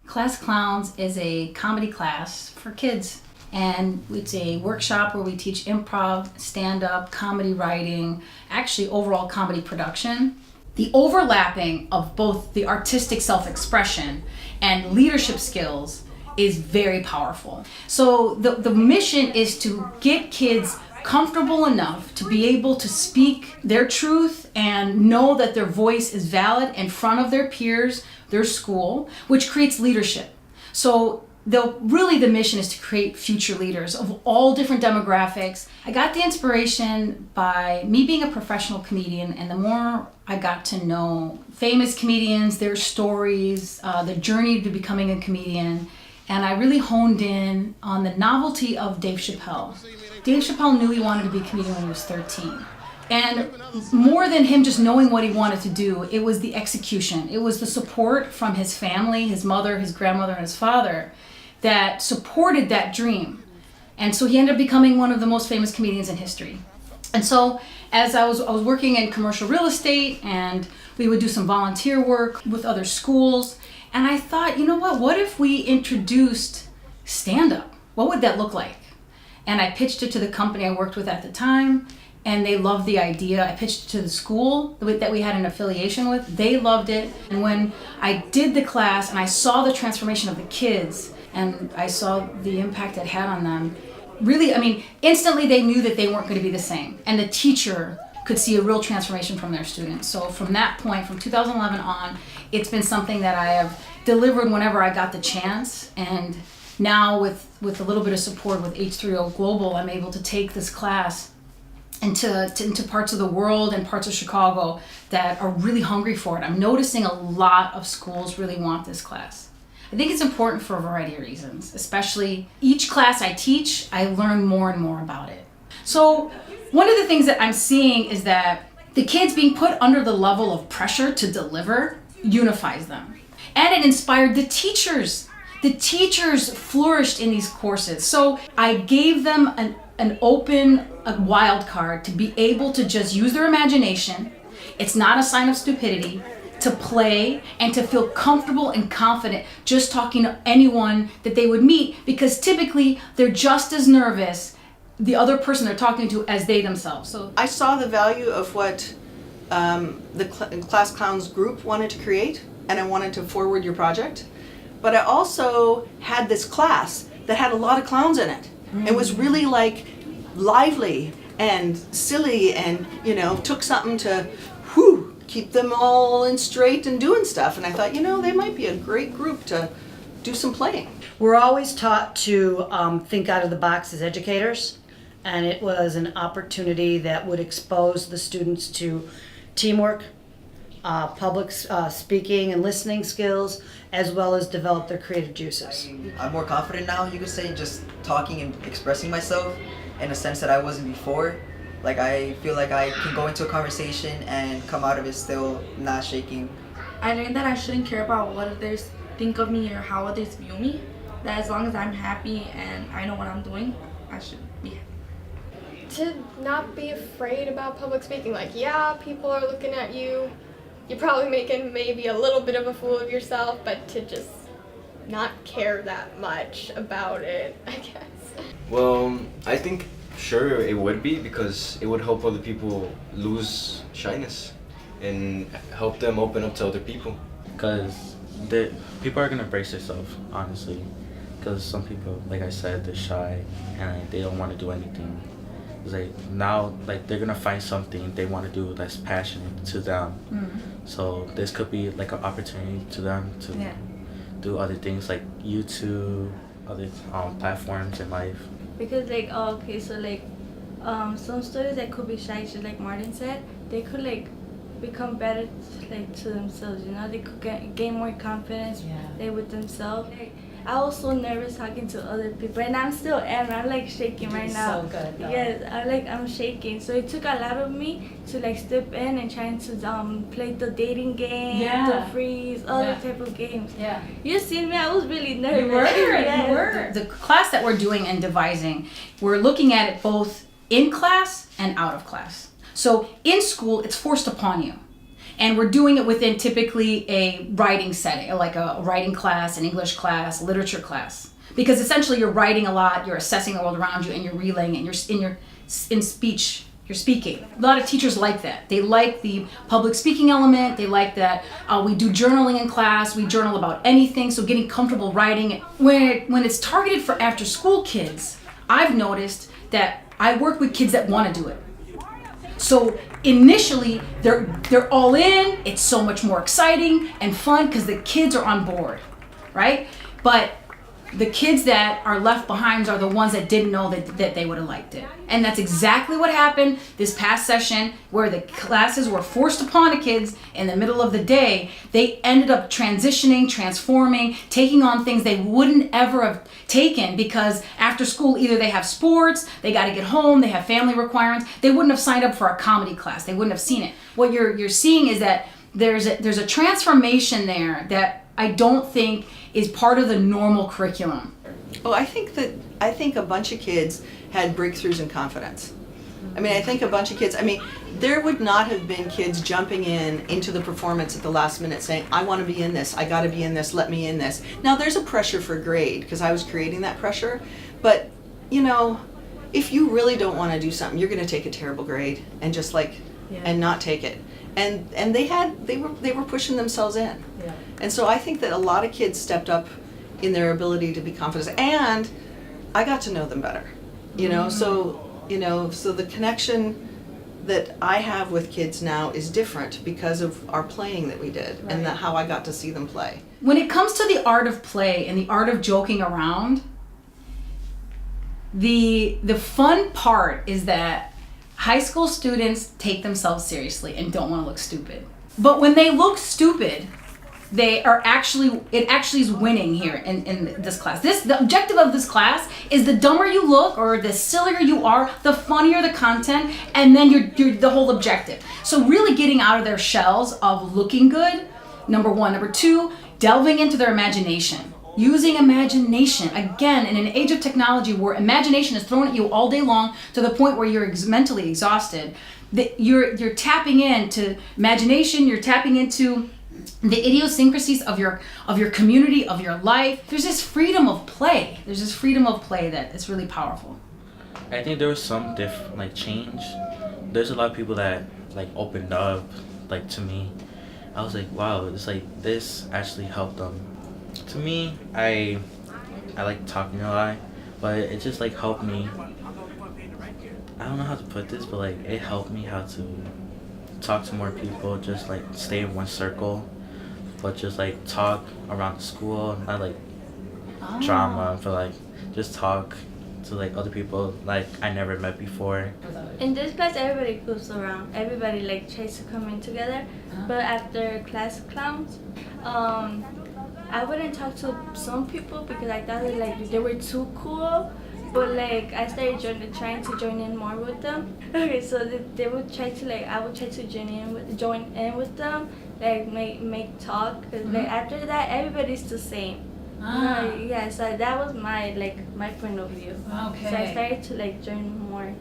Class Clowns is a comedy class for kids. And it's a workshop where we teach improv, stand-up, comedy writing, actually overall comedy production. The overlapping of both the artistic self-expression and leadership skills is very powerful. So the mission is to get kids comfortable enough to be able to speak their truth and know that their voice is valid in front of their peers, their school, which creates leadership. So the mission is to create future leaders of all different demographics. I got the inspiration by me being a professional comedian, and the more I got to know famous comedians, their stories, the journey to becoming a comedian, and I really honed in on the novelty of Dave Chappelle. Dave Chappelle knew he wanted to be a comedian when he was 13. And more than him just knowing what he wanted to do, it was the execution. It was the support from his family, his mother, his grandmother, and his father that supported that dream. And so he ended up becoming one of the most famous comedians in history. And so as I was working in commercial real estate, and we would do some volunteer work with other schools, and I thought, you know what if we introduced stand-up? What would that look like? And I pitched it to the company I worked with at the time, and they loved the idea. I pitched it to the school that we had an affiliation with. They loved it. And when I did the class and I saw the transformation of the kids, and I saw the impact it had on them, really, instantly they knew that they weren't going to be the same. And the teacher could see a real transformation from their students. So from that point, from 2011 on, it's been something that I have delivered whenever I got the chance. And now with a little bit of support with H3O Global, I'm able to take this class into parts of the world and parts of Chicago that are really hungry for it. I'm noticing a lot of schools really want this class. I think it's important for a variety of reasons, especially each class I teach, I learn more and more about it. So one of the things that I'm seeing is that the kids being put under the level of pressure to deliver unifies them. And it inspired the teachers. The teachers flourished in these courses. So I gave them an open, a wild card to be able to just use their imagination. It's not a sign of stupidity. To play and to feel comfortable and confident just talking to anyone that they would meet, because typically they're just as nervous, the other person they're talking to, as they themselves. So I saw the value of what the Class Clowns group wanted to create, and I wanted to forward your project. But I also had this class that had a lot of clowns in it. It was really like lively and silly, and took something to keep them all in straight and doing stuff. And I thought, they might be a great group to do some playing. We're always taught to think out of the box as educators, and it was an opportunity that would expose the students to teamwork, public speaking and listening skills, as well as develop their creative juices. I'm more confident now, you could say, just talking and expressing myself in a sense that I wasn't before. Like, I feel like I can go into a conversation and come out of it still not shaking. I learned that I shouldn't care about what others think of me or how others view me. That as long as I'm happy and I know what I'm doing, I should be happy. To not be afraid about public speaking. Like, yeah, people are looking at you. You're probably making maybe a little bit of a fool of yourself, but to just not care that much about it, I guess. Well, I think sure it would be, because it would help other people lose shyness and help them open up to other people. Because people are going to brace themselves, honestly. Because some people, like I said, they're shy and they don't want to do anything. It's like now, like, they're going to find something they want to do that's passionate to them. So this could be like an opportunity to them to do other things like YouTube, other platforms in life. Because some students that could be shy, just like Martin said, they could become better to themselves. They could gain more confidence with themselves. I was so nervous talking to other people, and I'm still am. I'm shaking right now. So good. Though. Yes, I'm shaking. So it took a lot of me to step in and trying to play the dating game, the freeze, other type of games. Yeah. You seen me? I was really nervous. You were. The class that we're doing and devising, we're looking at it both in class and out of class. So in school, it's forced upon you. And we're doing it within typically a writing setting, like a writing class, an English class, literature class. Because essentially you're writing a lot, you're assessing the world around you, and you're relaying it, and you're in speech, you're speaking. A lot of teachers like that. They like the public speaking element. They like that we do journaling in class. We journal about anything, so getting comfortable writing. When it's targeted for after school kids, I've noticed that I work with kids that want to do it. So initially, they're all in. It's so much more exciting and fun because the kids are on board, right? But the kids that are left behind are the ones that didn't know that they would have liked it. And that's exactly what happened this past session, where the classes were forced upon the kids in the middle of the day. They ended up transitioning, transforming, taking on things they wouldn't ever have taken, because after school either they have sports, they got to get home, they have family requirements. They wouldn't have signed up for a comedy class. They wouldn't have seen it. What you're seeing is that there's a transformation there that I don't think is part of the normal curriculum. Oh, I think a bunch of kids had breakthroughs in confidence. I mean, I think a bunch of kids, there would not have been kids jumping into the performance at the last minute saying, I want to be in this, I got to be in this, let me in this. Now, there's a pressure for grade, because I was creating that pressure, but, if you really don't want to do something, you're going to take a terrible grade and just and not take it. And they were pushing themselves in. Yeah. And so I think that a lot of kids stepped up in their ability to be confident, and I got to know them better. So the connection that I have with kids now is different because of our playing that we did, and how I got to see them play. When it comes to the art of play and the art of joking around, the fun part is that high school students take themselves seriously and don't want to look stupid. But when they look stupid, it actually is winning here in this class. The objective of this class is the dumber you look or the sillier you are, the funnier the content, and then you're the whole objective. So really getting out of their shells of looking good, number one. Number two, delving into their imagination. Using imagination, again, in an age of technology where imagination is thrown at you all day long to the point where you're mentally exhausted, you're tapping into imagination, you're tapping into the idiosyncrasies of your community, of your life. There's this freedom of play. That is really powerful. I think there was some change. There's a lot of people that opened up to me. I was like, wow, it's this actually helped them. To me, I like talking a lot, but it just helped me. I don't know how to put this, but it helped me how to talk to more people, just stay in one circle, but just talk around the school, not drama, but just talk to other people I never met before. In this class, everybody goes around. Everybody tries to come in together. But after class clowns, I wouldn't talk to some people because I thought that they were too cool. But I started trying to join in more with them. Okay, so they would try to I would try to join in with them, make talk. Cause after that, everybody's the same. Yeah, so that was my my point of view. Okay. So I started to join more.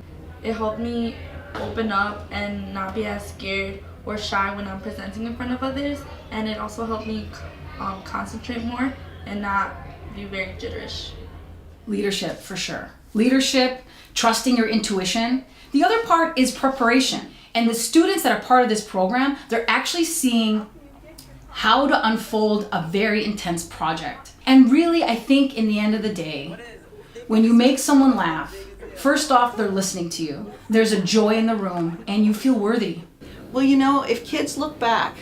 It helped me open up and not be as scared or shy when I'm presenting in front of others, and it also helped me concentrate more and not be very jitterish. Leadership, for sure. Leadership, trusting your intuition. The other part is preparation. And the students that are part of this program, they're actually seeing how to unfold a very intense project. And really, I think in the end of the day, when you make someone laugh, first off, they're listening to you. There's a joy in the room, and you feel worthy. Well, if kids look back,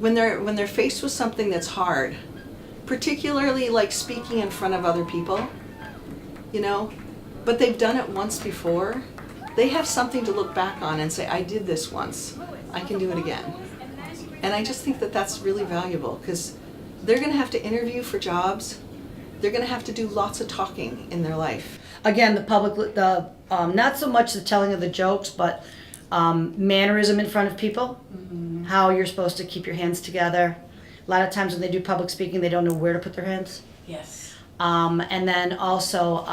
when they're faced with something that's hard, particularly speaking in front of other people, but they've done it once before, they have something to look back on and say, I did this once, I can do it again. And I just think that that's really valuable, because they're going to have to interview for jobs. They're going to have to do lots of talking in their life. Again, not so much the telling of the jokes, but mannerism in front of people, how you're supposed to keep your hands together. A lot of times when they do public speaking, they don't know where to put their hands. Yes. And then also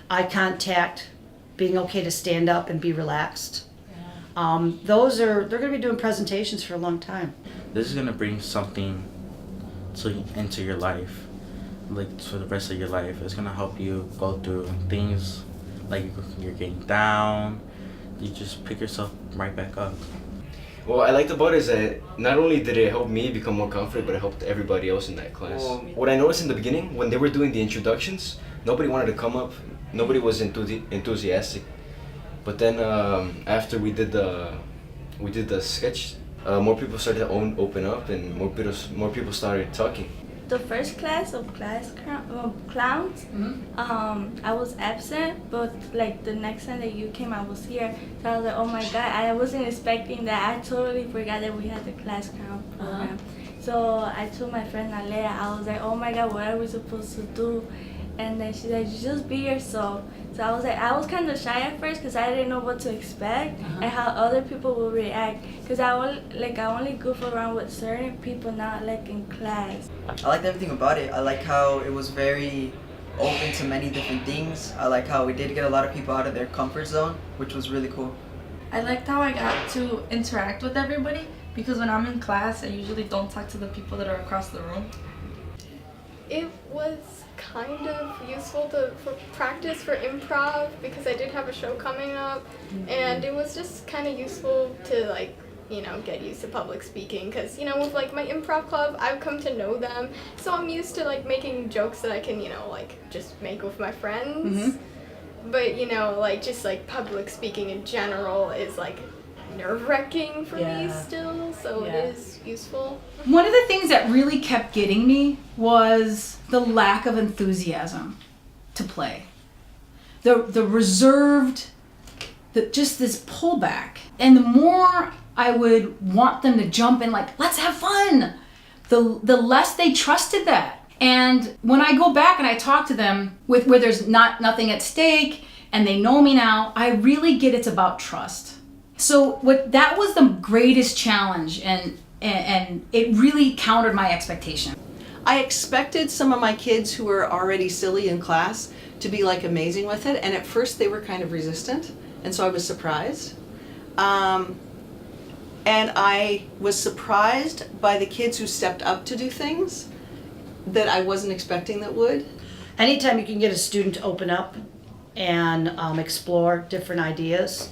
eye contact, being okay to stand up and be relaxed. They're going to be doing presentations for a long time. This is gonna bring something into your life, like for the rest of your life. It's gonna help you go through things like you're getting down. You just pick yourself right back up. What I liked about it is that not only did it help me become more confident, but it helped everybody else in that class. What I noticed in the beginning, when they were doing the introductions, nobody wanted to come up. Nobody was enthusiastic. But then after we did the sketch, more people started to open up, and more people started talking. The first class of clowns, I was absent, but like the next time that you came, I was here. So I was like, oh my god, I wasn't expecting that. I totally forgot that we had the class clown program. So I told my friend Alea, I was like, oh my god, what are we supposed to do? And then she's like, you just be yourself. So I was like, I was kind of shy at first because I didn't know what to expect and how other people will react. Because I only goof around with certain people, not like in class. I liked everything about it. I like how it was very open to many different things. I like how we did get a lot of people out of their comfort zone, which was really cool. I liked how I got to interact with everybody, because when I'm in class, I usually don't talk to the people that are across the room. It was kind of useful for practice for improv because I did have a show coming up, and it was just kind of useful to get used to public speaking because with like my improv club, I've come to know them, so I'm used to like making jokes that I can just make with my friends. But just like public speaking in general is like nerve-wracking for me still, so it is useful. One of the things that really kept getting me was the lack of enthusiasm to play. The reserved, just this pullback. And the more I would want them to jump in like, let's have fun, the less they trusted that. And when I go back and I talk to them where there's nothing at stake and they know me now, I really get it's about trust. So that was the greatest challenge, and it really countered my expectation. I expected some of my kids who were already silly in class to be like amazing with it, and at first they were kind of resistant, and so I was surprised. And I was surprised by the kids who stepped up to do things that I wasn't expecting that would. Anytime you can get a student to open up and explore different ideas,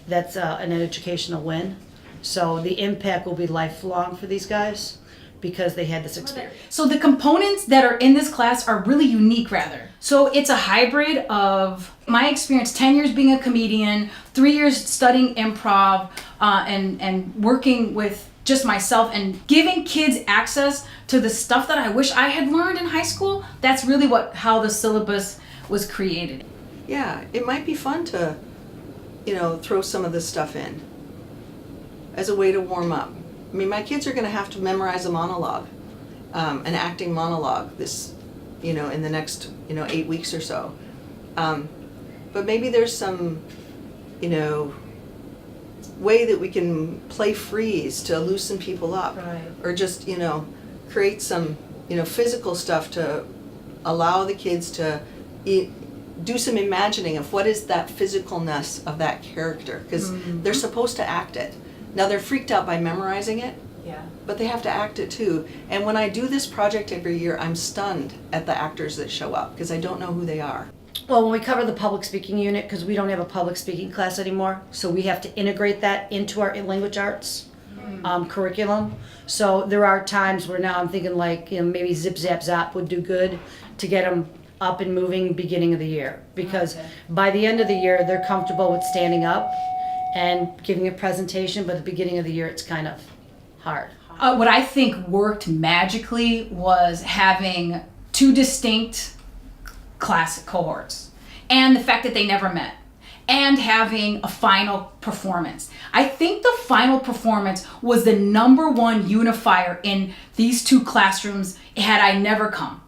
that's an educational win. So the impact will be lifelong for these guys because they had this experience. So the components that are in this class are really unique, rather. So it's a hybrid of my experience, 10 years being a comedian, 3 years studying improv, and working with just myself and giving kids access to the stuff that I wish I had learned in high school. That's really how the syllabus was created. Yeah, it might be fun to throw some of this stuff in as a way to warm up. I mean, my kids are going to have to memorize a monologue, an acting monologue in the next, 8 weeks or so. But maybe there's some, way that we can play freeze to loosen people up. Right. Or just, create some, physical stuff to allow the kids to do some imagining of what is that physicalness of that character, because they're supposed to act it. Now they're freaked out by memorizing it, but they have to act it too. And when I do this project every year, I'm stunned at the actors that show up because I don't know who they are. Well, when we cover the public speaking unit, because we don't have a public speaking class anymore, so we have to integrate that into our language arts curriculum. So there are times where now I'm thinking maybe Zip Zap Zop would do good to get them up and moving beginning of the year, because by the end of the year they're comfortable with standing up and giving a presentation, but at the beginning of the year it's kind of hard. What I think worked magically was having 2 distinct class cohorts, and the fact that they never met, and having a final performance. I think the final performance was the #1 unifier in these 2 classrooms had I never come.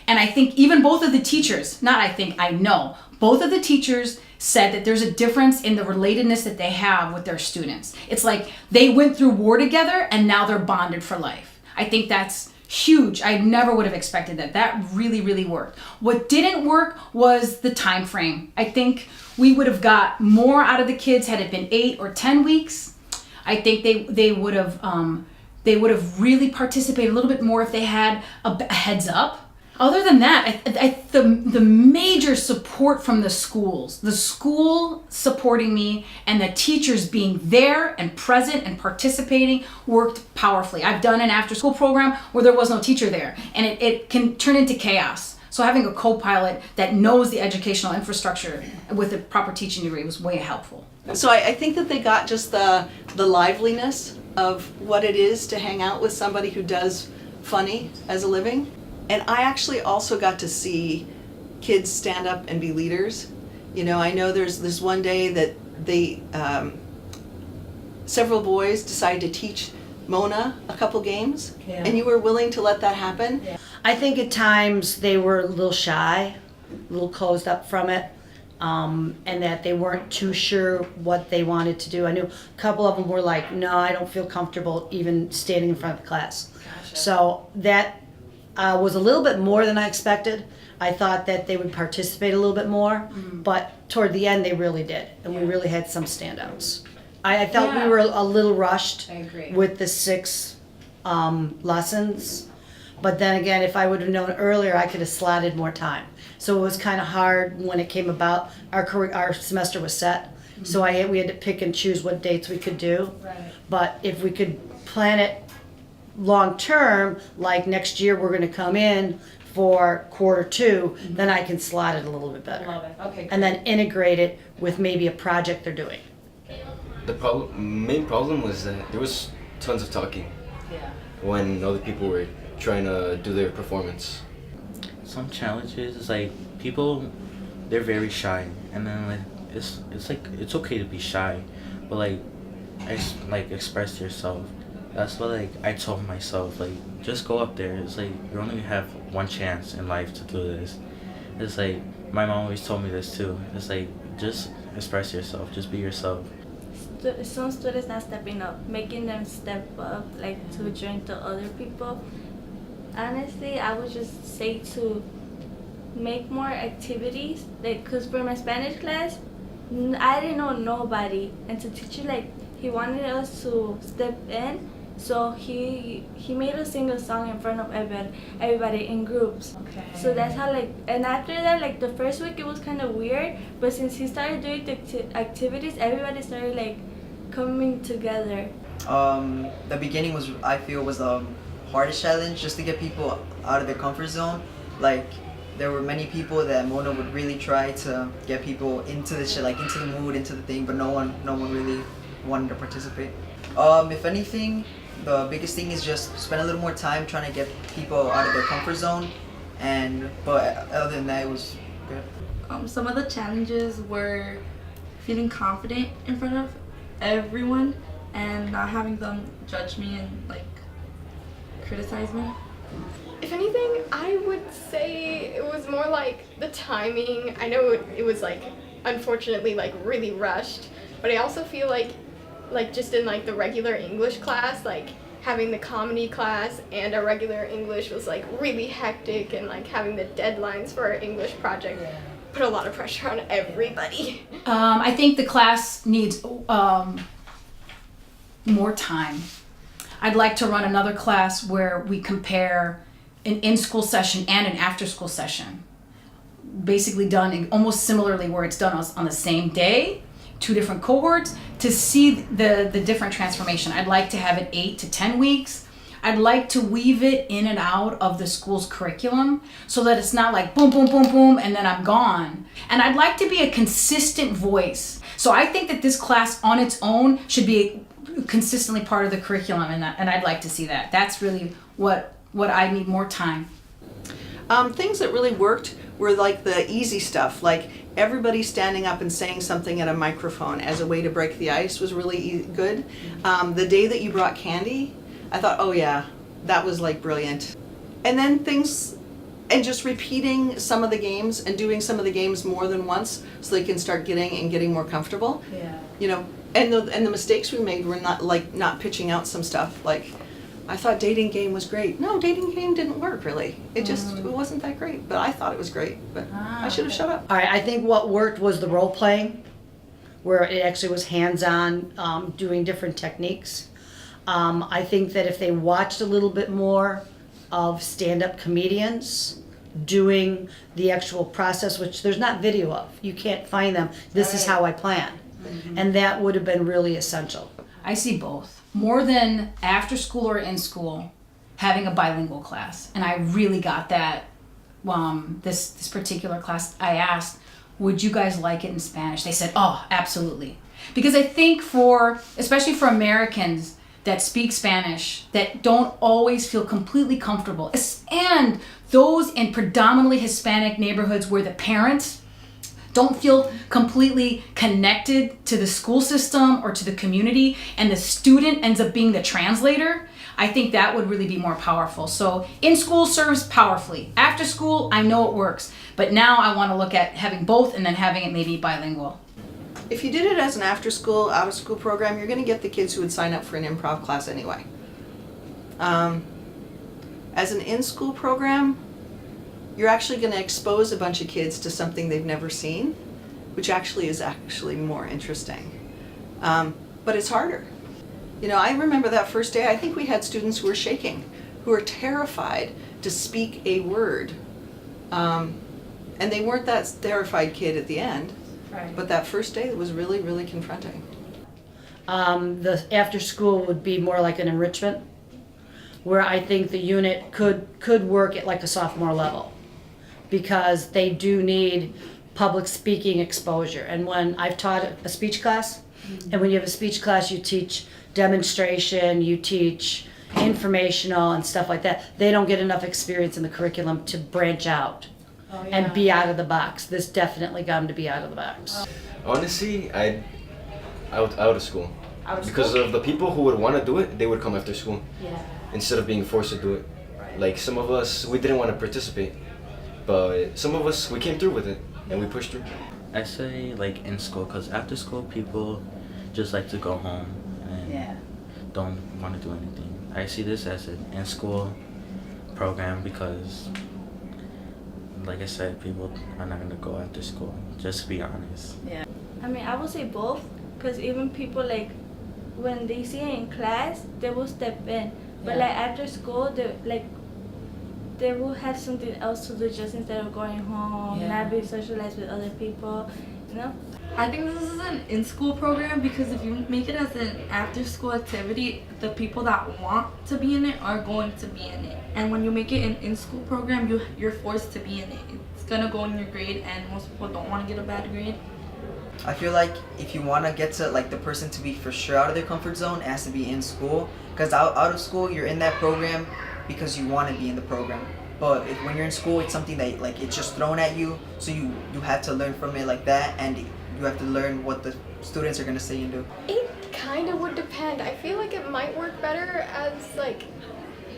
And I think even both of the teachers, I know, both of the teachers said that there's a difference in the relatedness that they have with their students. It's like they went through war together and now they're bonded for life. I think that's huge. I never would have expected that. That really, really worked. What didn't work was the time frame. I think we would have got more out of the kids had it been 8 or 10 weeks. I think they would have really participated a little bit more if they had a heads up. Other than that, the major support from the schools, the school supporting me and the teachers being there and present and participating worked powerfully. I've done an after-school program where there was no teacher there, and it can turn into chaos. So having a co-pilot that knows the educational infrastructure with a proper teaching degree was way helpful. So I think that they got just the liveliness of what it is to hang out with somebody who does funny as a living. And I actually also got to see kids stand up and be leaders. You know, I know there's this one day that they, several boys decided to teach Mona a couple games, and you were willing to let that happen. Yeah. I think at times they were a little shy, a little closed up from it, and that they weren't too sure what they wanted to do. I knew a couple of them were like, no, I don't feel comfortable even standing in front of the class. Gotcha. So that was a little bit more than I expected. I thought that they would participate a little bit more, but toward the end they really did, and we really had some standouts. I felt we were a little rushed with the 6 lessons, but then again, if I would have known earlier, I could have slotted more time. So it was kind of hard when it came about. Our semester was set, so we had to pick and choose what dates we could do. Right. But if we could plan it long term, like next year we're going to come in for quarter 2, then I can slot it a little bit better. Love it. Okay. Great. And then integrate it with maybe a project they're doing. The main problem was that there was tons of talking when other people were trying to do their performance. Some challenges is like people, they're very shy, and then like it's like it's okay to be shy, but like express yourself. That's what like I told myself, like just go up there. It's like you only have one chance in life to do this. It's like my mom always told me this too. It's like just express yourself, just be yourself. Some students not stepping up, making them step up, like to join the other people. Honestly, I would just say to make more activities, like, cause for my Spanish class, I didn't know nobody, and the teacher like he wanted us to step in, so he made us sing a song in front of everybody in groups. Okay. So that's how like, and after that, like the first week it was kind of weird, but since he started doing the activities, everybody started like coming together. The beginning was, I feel, was the hardest challenge, just to get people out of their comfort zone. Like there were many people that Mona would really try to get people into the shit, like into the mood, into the thing, but no one really wanted to participate. If anything, the biggest thing is just spend a little more time trying to get people out of their comfort zone, but other than that, it was good. Some of the challenges were feeling confident in front of everyone and not having them judge me and like criticize me. If anything, I would say it was more like the timing. I know it was like unfortunately like really rushed, but I also feel like just in like the regular English class, like having the comedy class and our regular English was like really hectic, and like having the deadlines for our English project put a lot of pressure on everybody. I think the class needs more time. I'd like to run another class where we compare an in-school session and an after-school session. Basically done almost similarly, where it's done on the same day, 2 different cohorts, to see the different transformation. I'd like to have it 8 to 10 weeks. I'd like to weave it in and out of the school's curriculum so that it's not like boom, boom, boom, boom, and then I'm gone. And I'd like to be a consistent voice. So I think that this class on its own should be consistently part of the curriculum, and I'd like to see that. That's really what I need more time. Things that really worked were like the easy stuff, like everybody standing up and saying something at a microphone as a way to break the ice was really good. The day that you brought candy, I thought, oh yeah, that was like brilliant. And then things, and just repeating some of the games and doing some of the games more than once so they can start getting more comfortable. Yeah. You know, and the mistakes we made were not pitching out some stuff, like I thought dating game was great. No, dating game didn't work really. It just it wasn't that great. But I thought it was great. But I should have shut up. All right, I think what worked was the role playing, where it actually was hands-on, doing different techniques. I think that if they watched a little bit more of stand-up comedians doing the actual process, which there's not video of, you can't find them. This is how I plan, and that would have been really essential. I see both. More than after school or in school, having a bilingual class. And I really got that. This particular class, I asked, would you guys like it in Spanish? They said, oh, absolutely. Because I think especially for Americans that speak Spanish, that don't always feel completely comfortable, and those in predominantly Hispanic neighborhoods where the parents don't feel completely connected to the school system or to the community, and the student ends up being the translator, I think that would really be more powerful. So in school serves powerfully. After school, I know it works. But now I want to look at having both and then having it maybe bilingual. If you did it as an after-school, out-of-school program, you're going to get the kids who would sign up for an improv class anyway. As an in-school program, you're actually going to expose a bunch of kids to something they've never seen, which is more interesting. But it's harder. You know, I remember that first day, I think we had students who were shaking, who were terrified to speak a word. And they weren't that terrified kid at the end. Right. But that first day was really, really confronting. The after school would be more like an enrichment, where I think the unit could work at like a sophomore level, because they do need public speaking exposure. And when I've taught a speech class, and when you have a speech class, you teach demonstration, you teach informational and stuff like that. They don't get enough experience in the curriculum to branch out and be out of the box. This definitely got them to be out of the box. Honestly, out of school. Because of the people who would want to do it, they would come after school. Yeah. Instead of being forced to do it. Right. Like some of us, we didn't want to participate. But some of us, we came through with it and we pushed through. I say like in school, because after school people just like to go home and don't want to do anything. I see this as an in-school program because, like I said, people are not going to go after school, just to be honest. Yeah. I mean, I would say both, because even people like, when they see it in class, they will step in. But like after school, they will have something else to do just instead of going home, not be socialized with other people, you know? I think this is an in-school program because if you make it as an after-school activity, the people that want to be in it are going to be in it. And when you make it an in-school program, you're forced to be in it. It's gonna go in your grade, and most people don't want to get a bad grade. I feel like if you want to get to like the person to be for sure out of their comfort zone, it has to be in school. Because out of school, you're in that program because you want to be in the program. But when you're in school, it's something that like it's just thrown at you, so you have to learn from it like that, and you have to learn what the students are gonna say and do. It kind of would depend. I feel like it might work better as like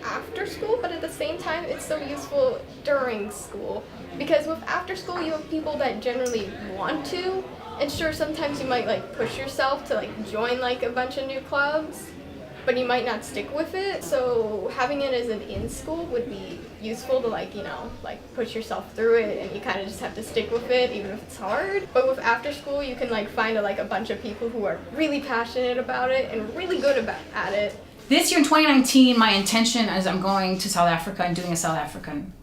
after school, but at the same time, it's so useful during school. Because with after school, you have people that generally want to, and sure, sometimes you might like push yourself to like join like a bunch of new clubs, but you might not stick with it. So having it as an in-school would be useful to like, you know, like push yourself through it, and you kind of just have to stick with it even if it's hard. But with after school, you can like find a bunch of people who are really passionate about it and really good at it. This year in 2019, my intention is I'm going to South Africa and doing a South African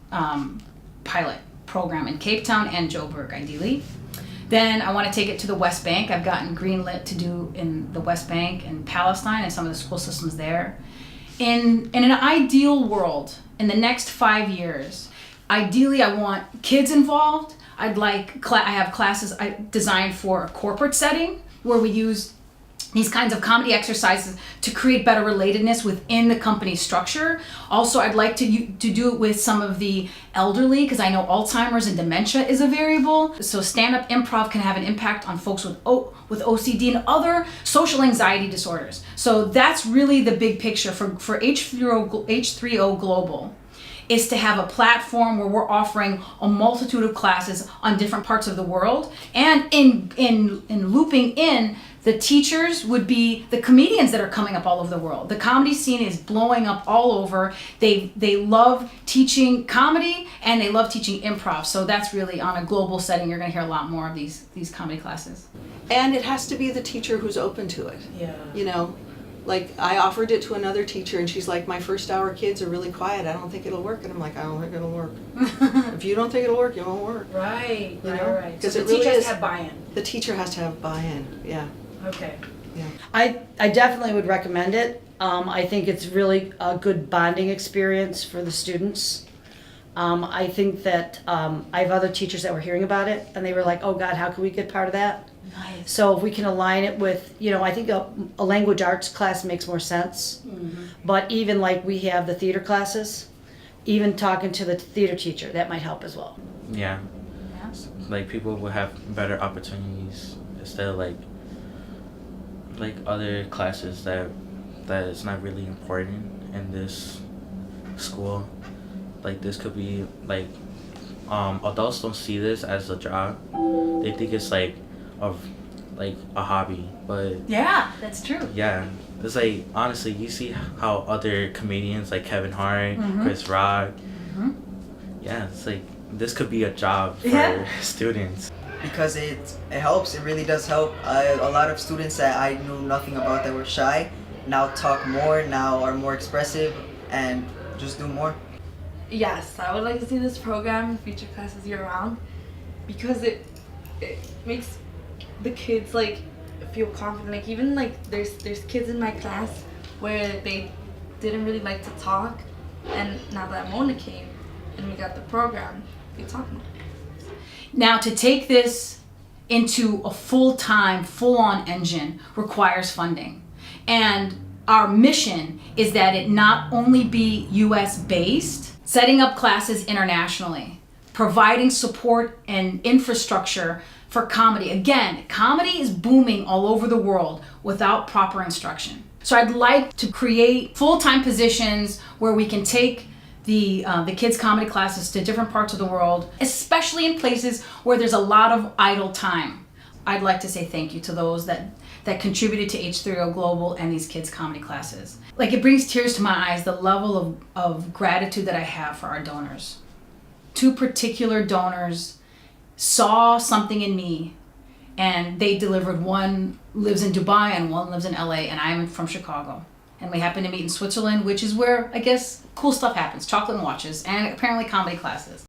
pilot program in Cape Town and Joburg, ideally. Then I want to take it to the West Bank. I've gotten greenlit to do in the West Bank and Palestine and some of the school systems there. In an ideal world, in the next 5 years, ideally I want kids involved. I have classes designed for a corporate setting where we use these kinds of comedy exercises to create better relatedness within the company structure. Also, I'd like to do it with some of the elderly, because I know Alzheimer's and dementia is a variable. So stand-up improv can have an impact on folks with OCD and other social anxiety disorders. So that's really the big picture for H3O Global, is to have a platform where we're offering a multitude of classes on different parts of the world, and in looping in The teachers would be the comedians that are coming up all over the world. The comedy scene is blowing up all over. They love teaching comedy and they love teaching improv. So that's really on a global setting. You're going to hear a lot more of these comedy classes. And it has to be the teacher who's open to it. Yeah. You know, like I offered it to another teacher and she's like, my first hour kids are really quiet. I don't think it'll work. And I'm like, I don't think it'll work. If you don't think it'll work, it won't work. Right, You know? right. Because So it the really teachers is. have buy-in. The teacher has to have buy-in, yeah. Okay. Yeah. I definitely would recommend it. I think it's really a good bonding experience for the students. I think that I have other teachers that were hearing about it and they were like, oh God, how can we get part of that? Nice. So if we can align it with, you know, I think a language arts class makes more sense. Mm-hmm. But even like we have the theater classes, even talking to the theater teacher, that might help as well. Yeah. Yeah. Like people will have better opportunities instead of like other classes that is not really important in this school. Like this could be like adults don't see this as a job. They think it's like a hobby, but Yeah, that's true. yeah, it's like honestly you see how other comedians like Kevin Hart, Chris Rock, yeah, it's like this could be a job for Yeah. students. Because it helps. It really does help. A lot of students that I knew nothing about that were shy now talk more, now are more expressive, and just do more. Yes, I would like to see this program in future classes year round because it makes the kids like feel confident. Like even like there's kids in my class where they didn't really like to talk, and now that Mona came and we got the program, they talk more. Now, to take this into a full-time, full-on engine requires funding. And our mission is that it not only be US-based, setting up classes internationally, providing support and infrastructure for comedy. Again, comedy is booming all over the world without proper instruction. So I'd like to create full-time positions where we can take the kids' comedy classes to different parts of the world, especially in places where there's a lot of idle time. I'd like to say thank you to those that contributed to H3O Global and these kids' comedy classes. Like, it brings tears to my eyes, the level of gratitude that I have for our donors. 2 particular donors saw something in me and they delivered. One lives in Dubai and one lives in LA, and I'm from Chicago. And we happened to meet in Switzerland, which is where, I guess, cool stuff happens. Chocolate and watches, and apparently comedy classes.